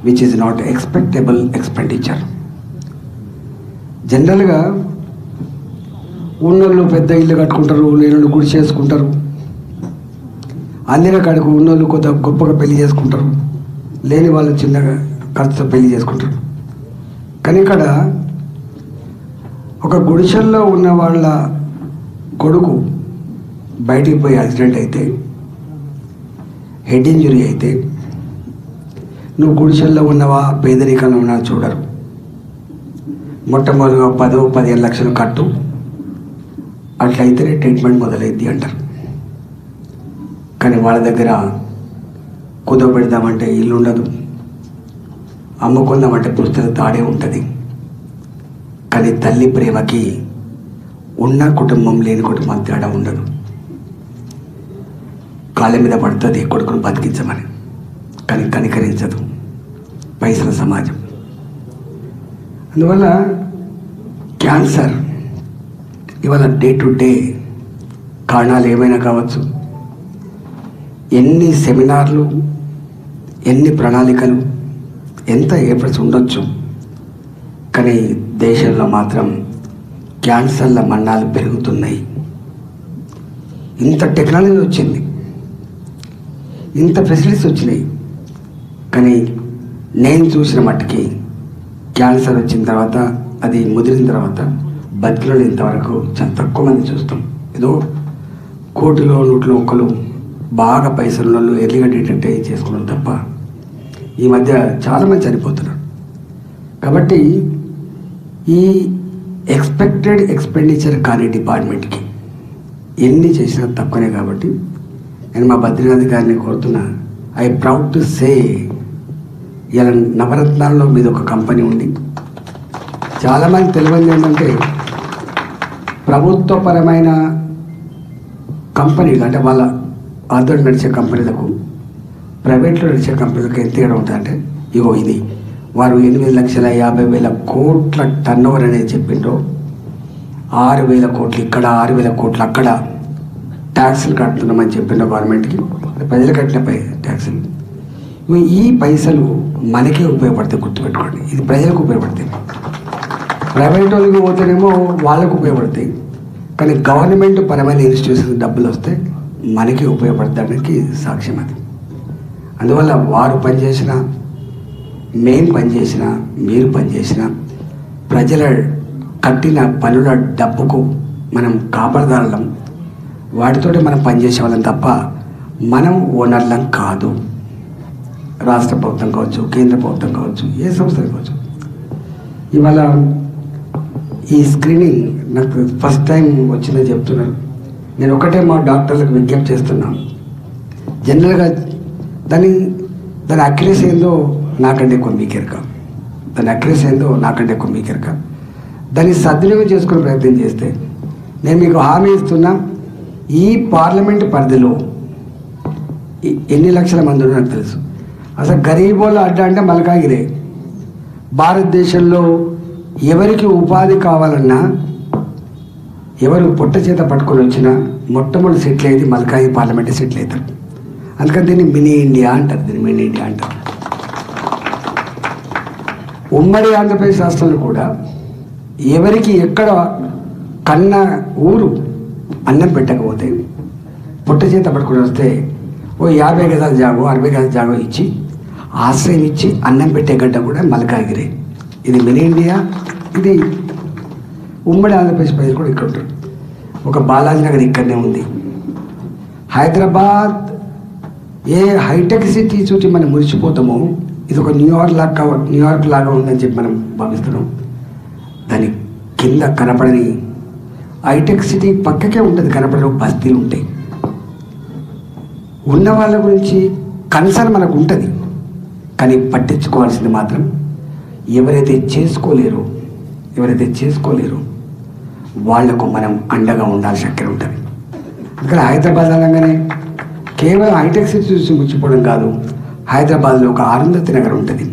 Which is not expectable expenditure. జనరల్గా ఉన్నోళ్ళు పెద్ద ఇల్లు కట్టుకుంటారు, లేనోళ్ళు గుడి చేసుకుంటారు, అందిన కాడికి ఉన్నోళ్ళు కొద్దిగా గొప్పగా పెళ్లి చేసుకుంటారు, లేని వాళ్ళు చిన్నగా ఖర్చుతో పెళ్లి చేసుకుంటారు. కానీ ఇక్కడ ఒక గుడిసెల్లో ఉన్న వాళ్ళ కొడుకు బయటికి పోయి యాక్సిడెంట్ అయితే, హెడ్ ఇంజరీ అయితే, నువ్వు గుడిసెల్లో ఉన్నవా పేదరికంలో ఉన్నావా చూడరు. మొట్టమొదటిగా 10-15 లక్షలు కట్టు, అట్లయితేనే ట్రీట్మెంట్ మొదలైద్ది అంటారు. కానీ వాళ్ళ దగ్గర కుదవబెడదామంటే ఇల్లు ఉండదు, అమ్ముకుందామంటే పుస్తకం తాడే ఉంటుంది. కానీ తల్లి ప్రేమకి ఉన్న కుటుంబం లేని కుటుంబం తేడా ఉండదు. కాళ్ళ మీద పడుతుంది కొడుకును బతికించమని, కానీ కనికరించదు పైసల సమాజం. అందువల్ల క్యాన్సర్ ఇవాళ డే టు డే కారణాలు ఏమైనా కావచ్చు, ఎన్ని సెమినార్లు, ఎన్ని ప్రణాళికలు, ఎంత ఎఫర్ట్స్ ఉండొచ్చు, కానీ దేశంలో మాత్రం క్యాన్సర్ల మరణాలు పెరుగుతున్నాయి. ఇంత టెక్నాలజీ వచ్చింది, ఇంత ఫెసిలిటీస్ వచ్చినాయి, కానీ నేను చూసిన మట్టుకి క్యాన్సర్ వచ్చిన తర్వాత, అది ముదిరిన తర్వాత బతికిలో ఇంతవరకు చాలా తక్కువ మంది చూస్తాం. ఏదో కోటిలో 100 బాగా పైసలు వాళ్ళు ఎర్లీగా ట్రీట్మెంట్ చేసుకోవడం తప్ప ఈ మధ్య చాలామంది చనిపోతున్నారు. కాబట్టి ఈ ఎక్స్పెక్టెడ్ ఎక్స్పెండిచర్ కానీ డిపార్ట్మెంట్కి ఎన్ని చేసినా తక్కువనే. కాబట్టి నేను మా బద్రీనాథ్ గారిని కోరుతున్నా, ఐ ప్రౌడ్ టు సే, ఇలా నవరత్నాల్లో మీద ఒక కంపెనీ ఉంది. చాలామంది తెలియదు ఏంటంటే, ప్రభుత్వపరమైన కంపెనీలు అంటే వాళ్ళ ఆధ్వర్యం నడిచే కంపెనీలకు ప్రైవేట్లో నడిచే కంపెనీలకు ఎంత తేడా ఉంటుందంటే, ఇగో ఇది వారు 8,50,000 కోట్ల టర్న్ ఓవర్ అనేది చెప్పిండ్రో, 6,000 కోట్లు ఇక్కడ, 6,000 కోట్లు అక్కడ ట్యాక్సులు కడుతున్నామని చెప్పిండ్రో గవర్నమెంట్కి, ప్రజలు కట్టిన ట్యాక్సులు. ఈ పైసలు మనకే ఉపయోగపడతాయి, గుర్తుపెట్టుకోండి. ఇది ప్రజలకు ఉపయోగపడతాయి. ప్రైవేట్ వాళ్ళకి పోతేనేమో వాళ్ళకు ఉపయోగపడతాయి, కానీ గవర్నమెంట్ పరమైన ఇన్స్టిట్యూషన్ డబ్బులు వస్తే మనకి ఉపయోగపడడానికి సాక్ష్యం అది. అందువల్ల వారు పనిచేసిన, మేం పనిచేసిన, మీరు పనిచేసిన, ప్రజల కట్టిన పనుల డబ్బుకు మనం కాపాడదాలం, వాటితోటి మనం పనిచేసే వాళ్ళం తప్ప మనం ఓనర్లం కాదు. రాష్ట్ర ప్రభుత్వం కావచ్చు, కేంద్ర ప్రభుత్వం కావచ్చు, ఏ సంస్థ కావచ్చు. ఇవాళ ఈ స్క్రీనింగ్ నాకు ఫస్ట్ టైం వచ్చిందని చెప్తున్నాను. నేను ఒకటే మా డాక్టర్లకు విజ్ఞప్తి చేస్తున్నాను, జనరల్గా దాని అక్యురసీ ఏందో నాకంటే ఎక్కువ మీకెరక, దాని అక్యురసీ ఏందో నాకంటే ఎక్కువ మీకెరక. దాన్ని సద్వినియోగం చేసుకునే ప్రయత్నం చేస్తే, నేను మీకు హామీ ఇస్తున్నా, ఈ పార్లమెంట్ పరిధిలో ఎన్ని లక్షల మంది ఉన్నారో నాకు తెలుసు. అసలు గరీబోళ్ళ అడ్డా అంటే మల్కాగిరే. భారతదేశంలో ఎవరికి ఉపాధి కావాలన్నా, ఎవరు పొట్ట చేత పట్టుకొని వచ్చినా మొట్టమొదటి సెటిల్ అయ్యేది మల్కాయి పార్లమెంట్ సెటిల్ అవుతారు. అందుకని దీన్ని మినీ ఇండియా అంటారు, దీన్ని మినీ ఇండియా అంటారు. ఉమ్మడి ఆంధ్రప్రదేశ్ రాష్ట్రంలో కూడా ఎవరికి ఎక్కడ కన్న ఊరు అన్నం పెట్టకపోతే పొట్ట చేత పట్టుకొని వస్తే ఓ 50 గజాల జాగో 60 గజాల జాగో ఇచ్చి ఆశ్రయం ఇచ్చి అన్నం పెట్టే గడ్డ కూడా మల్కాగిరే. ఇది మినీ ఇండియా. ఇది ఉమ్మడి ఆంధ్రప్రదేశ్ ప్రజలు కూడా ఇక్కడ ఉంటారు. ఒక బాలాజీ నగర్ ఇక్కడనే ఉంది. హైదరాబాద్ ఏ హైటెక్ సిటీ చూసి మనం మురిసిపోతామో, ఇది ఒక న్యూయార్క్ లాగా ఉందని చెప్పి మనం భావిస్తున్నాం. దాని కింద కనపడని హైటెక్ సిటీ పక్కకే ఉంటుంది, కనపడని బస్తీలు ఉంటాయి. ఉన్న వాళ్ళ గురించి కన్సర్న్ మనకు ఉంటుంది, కానీ పట్టించుకోవాల్సింది మాత్రం ఎవరైతే చేసుకోలేరో వాళ్లకు మనం అండగా ఉండాల్సిన అక్కడ ఉంటుంది. ఇక్కడ హైదరాబాద్ అనగానే కేవలం హైటెక్ సిటీ చూసి ముచ్చిపోవడం కాదు. హైదరాబాద్లో ఒక అరుంధతి నగర్ ఉంటుంది,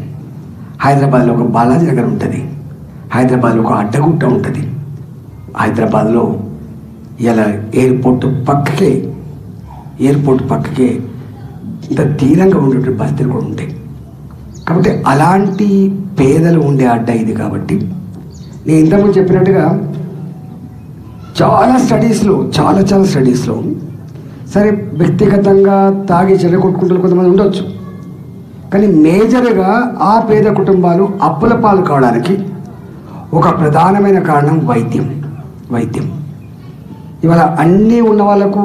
హైదరాబాద్లో ఒక బాలాజీ నగర్ ఉంటుంది, హైదరాబాద్లో ఒక అడ్డగుట్ట ఉంటుంది, హైదరాబాద్లో ఇలా ఎయిర్పోర్ట్ పక్కకే ఇంత తీరంగా ఉండేటువంటి బస్తీలు కూడా ఉంటాయి. కాబట్టి అలాంటి పేదలు ఉండే అడ్డ ఇది. కాబట్టి నేను ఇంతకుముందు చెప్పినట్టుగా చాలా స్టడీస్లో సరే వ్యక్తిగతంగా తాగి చెడ కొట్టుకుంటున్న కొంతమంది ఉండొచ్చు, కానీ మేజర్గా ఆ పేద కుటుంబాలు అప్పుల పాలు కావడానికి ఒక ప్రధానమైన కారణం వైద్యం. ఇవాళ అన్నీ ఉన్న వాళ్ళకు